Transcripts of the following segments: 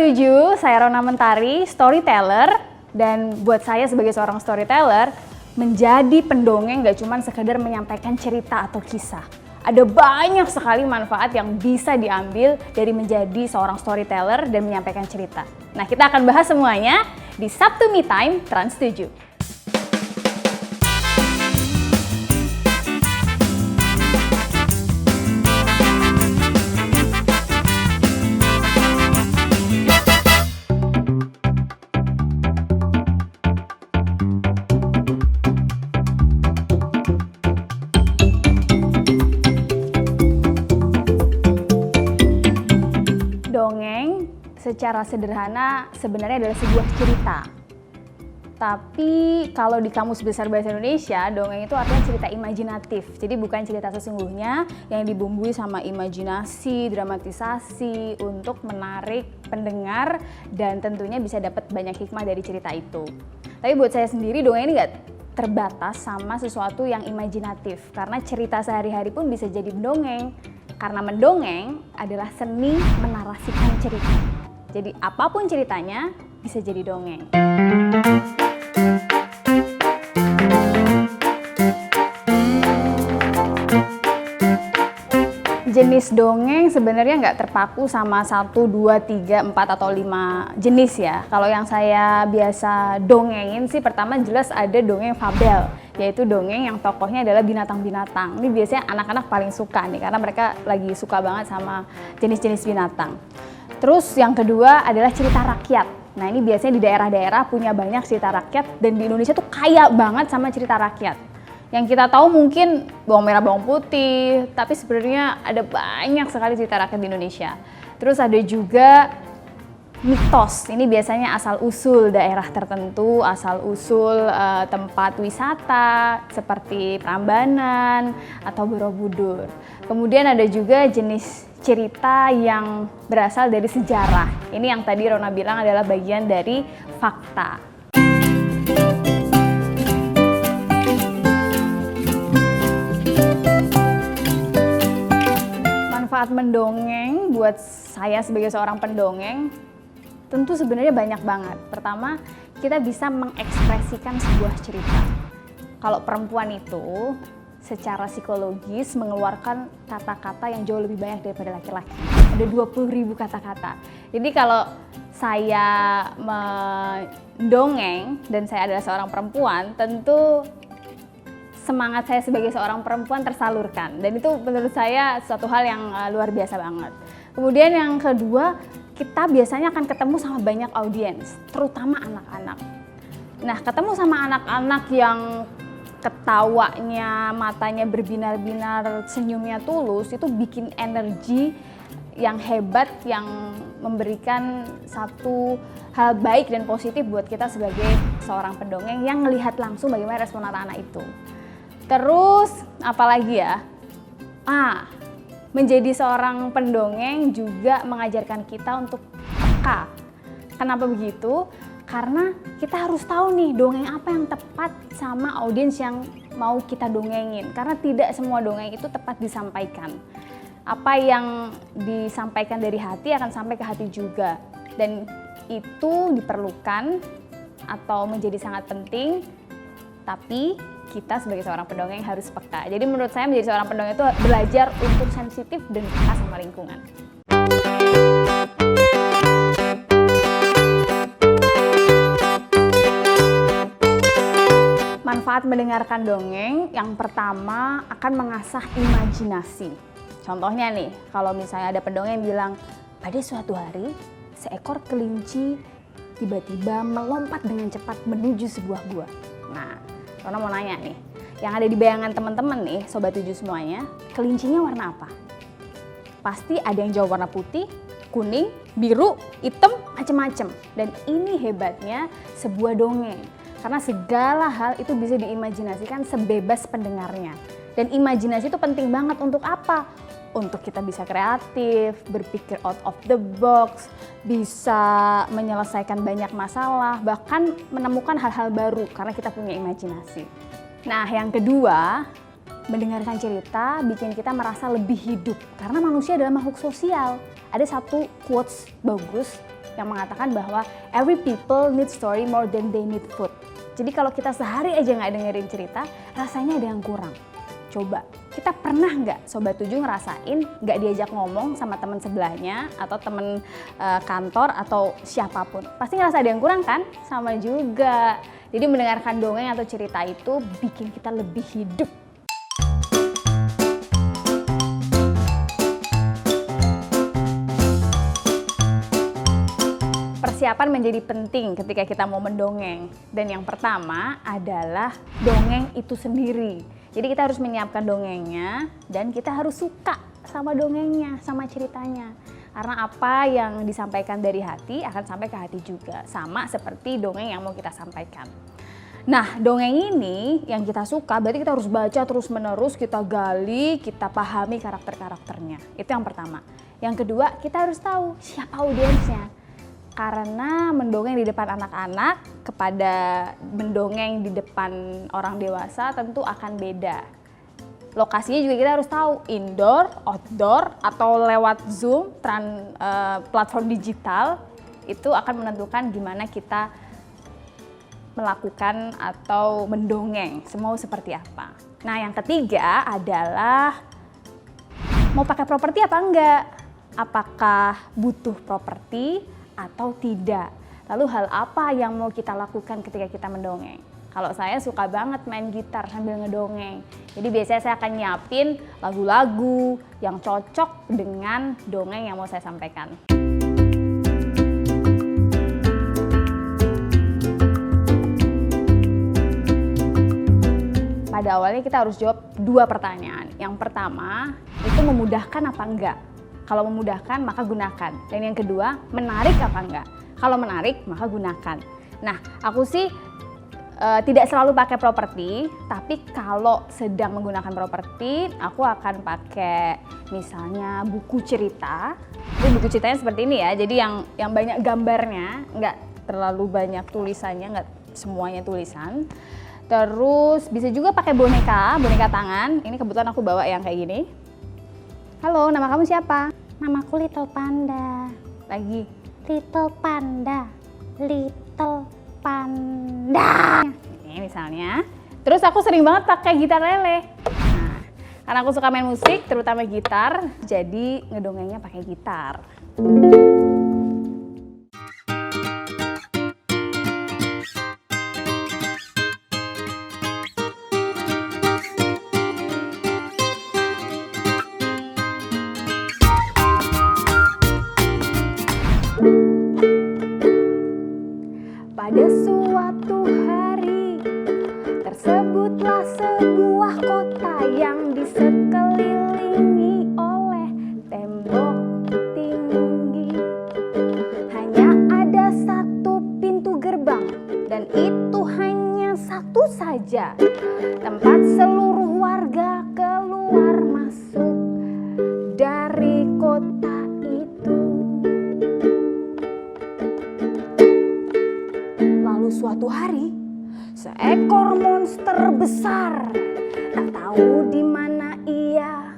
7, saya Rona Mentari, storyteller. Dan buat saya sebagai seorang storyteller, menjadi pendongeng gak cuma sekedar menyampaikan cerita atau kisah. Ada banyak sekali manfaat yang bisa diambil dari menjadi seorang storyteller dan menyampaikan cerita. Nah, kita akan bahas semuanya di Sabtu Me Time Trans 7. Dongeng secara sederhana sebenarnya adalah sebuah cerita. Tapi kalau di Kamus Besar Bahasa Indonesia, dongeng itu artinya cerita imajinatif. Jadi bukan cerita sesungguhnya yang dibumbui sama imajinasi, dramatisasi untuk menarik pendengar dan tentunya bisa dapat banyak hikmah dari cerita itu. Tapi buat saya sendiri dongeng ini nggak terbatas sama sesuatu yang imajinatif. Karena cerita sehari-hari pun bisa jadi dongeng. Karena mendongeng adalah seni menarasikan cerita. Jadi apapun ceritanya bisa jadi dongeng. Jenis dongeng sebenarnya nggak terpaku sama 1, 2, 3, 4, atau 5 jenis ya. Kalau yang saya biasa dongengin sih pertama jelas ada dongeng fabel. Yaitu dongeng yang tokohnya adalah binatang-binatang. Ini biasanya anak-anak paling suka nih karena mereka lagi suka banget sama jenis-jenis binatang. Terus yang kedua adalah cerita rakyat. Nah ini biasanya di daerah-daerah punya banyak cerita rakyat dan di Indonesia tuh kaya banget sama cerita rakyat. Yang kita tahu mungkin bawang merah, bawang putih, tapi sebenarnya ada banyak sekali cerita rakyat di Indonesia. Terus ada juga mitos, ini biasanya asal-usul daerah tertentu, asal-usul tempat wisata seperti Prambanan atau Borobudur. Kemudian ada juga jenis cerita yang berasal dari sejarah. Ini yang tadi Rona bilang adalah bagian dari fakta. Manfaat mendongeng buat saya sebagai seorang pendongeng tentu sebenarnya banyak banget. Pertama, kita bisa mengekspresikan sebuah cerita. Kalau perempuan itu secara psikologis mengeluarkan kata-kata yang jauh lebih banyak daripada laki-laki. Ada 20.000 kata-kata. Jadi kalau saya mendongeng dan saya adalah seorang perempuan, tentu semangat saya sebagai seorang perempuan tersalurkan. Dan itu menurut saya suatu hal yang luar biasa banget. Kemudian yang kedua, kita biasanya akan ketemu sama banyak audiens, terutama anak-anak. Nah, ketemu sama anak-anak yang ketawanya, matanya berbinar-binar, senyumnya tulus, itu bikin energi yang hebat, yang memberikan satu hal baik dan positif buat kita sebagai seorang pendongeng yang melihat langsung bagaimana respon anak-anak itu. Terus, apalagi ya? Menjadi seorang pendongeng juga mengajarkan kita untuk peka. Kenapa begitu? Karena kita harus tahu nih dongeng apa yang tepat sama audiens yang mau kita dongengin. Karena tidak semua dongeng itu tepat disampaikan. Apa yang disampaikan dari hati akan sampai ke hati juga. Dan itu diperlukan atau menjadi sangat penting, tapi kita sebagai seorang pendongeng harus peka. Jadi menurut saya menjadi seorang pendongeng itu belajar untuk sensitif dan peka sama lingkungan. Manfaat mendengarkan dongeng yang pertama akan mengasah imajinasi. Contohnya nih, kalau misalnya ada pendongeng bilang, pada suatu hari seekor kelinci tiba-tiba melompat dengan cepat menuju sebuah gua. Nah, Rona mau nanya nih, yang ada di bayangan teman-teman nih, Sobat 7 semuanya, kelincinya warna apa? Pasti ada yang jawab warna putih, kuning, biru, hitam, macem-macem. Dan ini hebatnya sebuah dongeng. Karena segala hal itu bisa diimajinasikan sebebas pendengarnya. Dan imajinasi itu penting banget untuk apa? Untuk kita bisa kreatif, berpikir out of the box, bisa menyelesaikan banyak masalah, bahkan menemukan hal-hal baru karena kita punya imajinasi. Nah, yang kedua, mendengarkan cerita bikin kita merasa lebih hidup karena manusia adalah makhluk sosial. Ada satu quotes bagus yang mengatakan bahwa every people need story more than they need food. Jadi kalau kita sehari aja nggak dengerin cerita, rasanya ada yang kurang. Coba, kita pernah nggak Sobat 7 ngerasain nggak diajak ngomong sama teman sebelahnya atau teman kantor atau siapapun? Pasti ngerasa ada yang kurang kan? Sama juga. Jadi mendengarkan dongeng atau cerita itu bikin kita lebih hidup. Persiapan menjadi penting ketika kita mau mendongeng. Dan yang pertama adalah dongeng itu sendiri. Jadi kita harus menyiapkan dongengnya dan kita harus suka sama dongengnya, sama ceritanya. Karena apa yang disampaikan dari hati akan sampai ke hati juga. Sama seperti dongeng yang mau kita sampaikan. Nah, dongeng ini yang kita suka berarti kita harus baca terus-menerus, kita gali, kita pahami karakter-karakternya. Itu yang pertama. Yang kedua, kita harus tahu siapa audiensnya. Karena mendongeng di depan anak-anak kepada mendongeng di depan orang dewasa tentu akan beda. Lokasinya juga kita harus tahu, indoor, outdoor, atau lewat Zoom, platform digital, itu akan menentukan gimana kita melakukan atau mendongeng, semau seperti apa. Nah, yang ketiga adalah mau pakai properti apa enggak? Apakah butuh properti atau tidak? Lalu hal apa yang mau kita lakukan ketika kita mendongeng? Kalau saya suka banget main gitar sambil ngedongeng. Jadi biasanya saya akan nyiapin lagu-lagu yang cocok dengan dongeng yang mau saya sampaikan. Pada awalnya kita harus jawab 2 pertanyaan. Yang pertama, itu memudahkan apa enggak? Kalau memudahkan, maka gunakan. Dan yang kedua, menarik apa enggak? Kalau menarik, maka gunakan. Nah, aku sih tidak selalu pakai properti, tapi kalau sedang menggunakan properti, aku akan pakai misalnya buku cerita. Jadi buku ceritanya seperti ini ya, jadi yang banyak gambarnya, enggak terlalu banyak tulisannya, enggak semuanya tulisan. Terus bisa juga pakai boneka tangan. Ini kebetulan aku bawa yang kayak gini. Halo, nama kamu siapa? Namaku Little Panda. Lagi, Little Panda, Little Panda. Ini misalnya. Terus aku sering banget pakai gitar lele. Nah, karena aku suka main musik, terutama gitar, jadi ngedongengnya pakai gitar. Pada suatu hari tersebutlah sebuah kota yang disekelilingi oleh tembok tinggi. Hanya ada satu pintu gerbang dan itu hanya satu saja tempat seluruh warga keluar masuk dari kota itu. Suatu hari, seekor monster besar, tak tahu di mana ia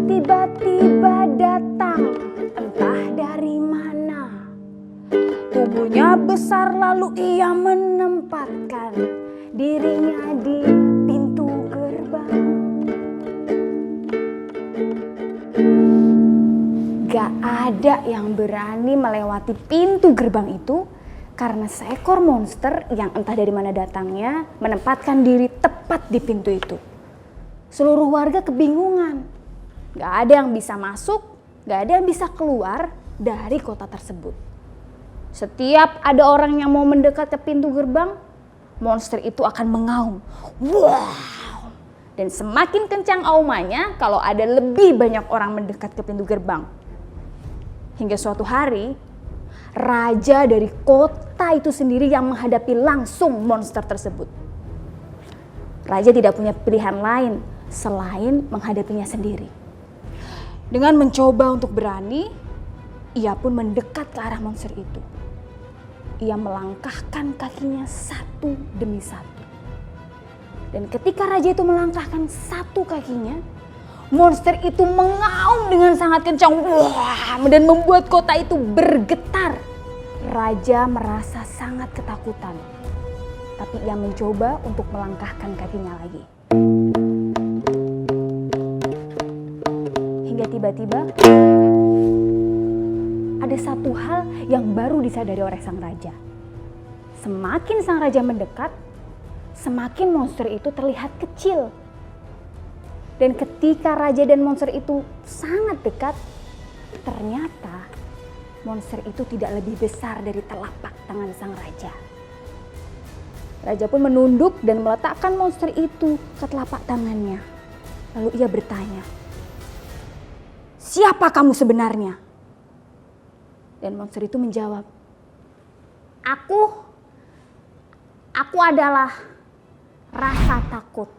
tiba-tiba datang, entah dari mana. Tubuhnya besar lalu ia menempatkan dirinya di pintu gerbang. Gak ada yang berani melewati pintu gerbang itu karena seekor monster yang entah dari mana datangnya menempatkan diri tepat di pintu itu. Seluruh warga kebingungan. Gak ada yang bisa masuk, gak ada yang bisa keluar dari kota tersebut. Setiap ada orang yang mau mendekat ke pintu gerbang, monster itu akan mengaum. Wow! Dan semakin kencang aumannya kalau ada lebih banyak orang mendekat ke pintu gerbang. Hingga suatu hari, raja dari kota itu sendiri yang menghadapi langsung monster tersebut. Raja tidak punya pilihan lain selain menghadapinya sendiri. Dengan mencoba untuk berani, ia pun mendekat ke arah monster itu. Ia melangkahkan kakinya satu demi satu. Dan ketika raja itu melangkahkan satu kakinya, monster itu mengaum dengan sangat kencang, wah, dan membuat kota itu bergetar. Raja merasa sangat ketakutan, tapi ia mencoba untuk melangkahkan kakinya lagi. Hingga tiba-tiba ada satu hal yang baru disadari oleh sang raja. Semakin sang raja mendekat, semakin monster itu terlihat kecil. Dan ketika raja dan monster itu sangat dekat, ternyata monster itu tidak lebih besar dari telapak tangan sang raja. Raja pun menunduk dan meletakkan monster itu ke telapak tangannya. Lalu ia bertanya, "Siapa kamu sebenarnya?" Dan monster itu menjawab, Aku adalah rasa takut."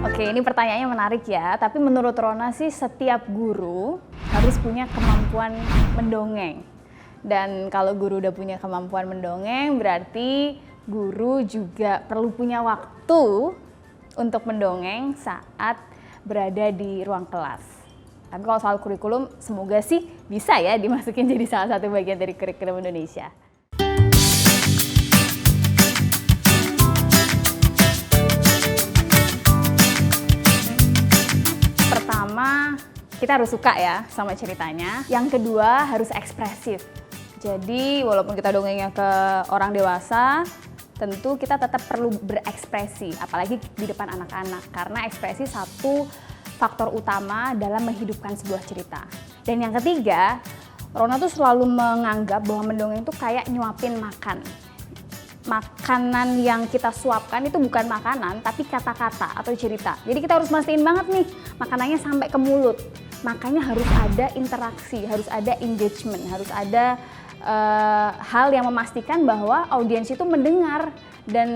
Oke, ini pertanyaannya menarik ya, tapi menurut Rona sih setiap guru harus punya kemampuan mendongeng. Dan kalau guru udah punya kemampuan mendongeng, berarti guru juga perlu punya waktu untuk mendongeng saat berada di ruang kelas. Tapi kalau soal kurikulum, semoga sih bisa ya dimasukin jadi salah satu bagian dari kurikulum Indonesia. Pertama, kita harus suka ya sama ceritanya. Yang kedua, harus ekspresif. Jadi walaupun kita dongengnya ke orang dewasa, tentu kita tetap perlu berekspresi, apalagi di depan anak-anak. Karena ekspresi satu faktor utama dalam menghidupkan sebuah cerita. Dan yang ketiga, Rona tuh selalu menganggap bahwa mendongeng itu kayak nyuapin makan. Makanan yang kita suapkan itu bukan makanan, tapi kata-kata atau cerita. Jadi kita harus mastiin banget nih, makanannya sampai ke mulut. Makanya harus ada interaksi, harus ada engagement, harus ada hal yang memastikan bahwa audiens itu mendengar dan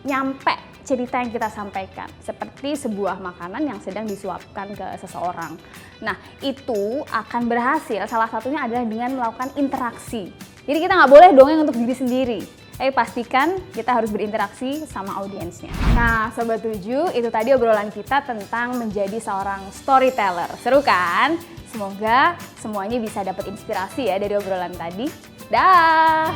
nyampe cerita yang kita sampaikan, seperti sebuah makanan yang sedang disuapkan ke seseorang. Nah, itu akan berhasil, salah satunya adalah dengan melakukan interaksi. Jadi kita nggak boleh dongeng untuk diri sendiri, tapi pastikan kita harus berinteraksi sama audiensnya. Nah, Sobat 7, itu tadi obrolan kita tentang menjadi seorang storyteller. Seru kan? Semoga semuanya bisa dapat inspirasi ya dari obrolan tadi. Dah!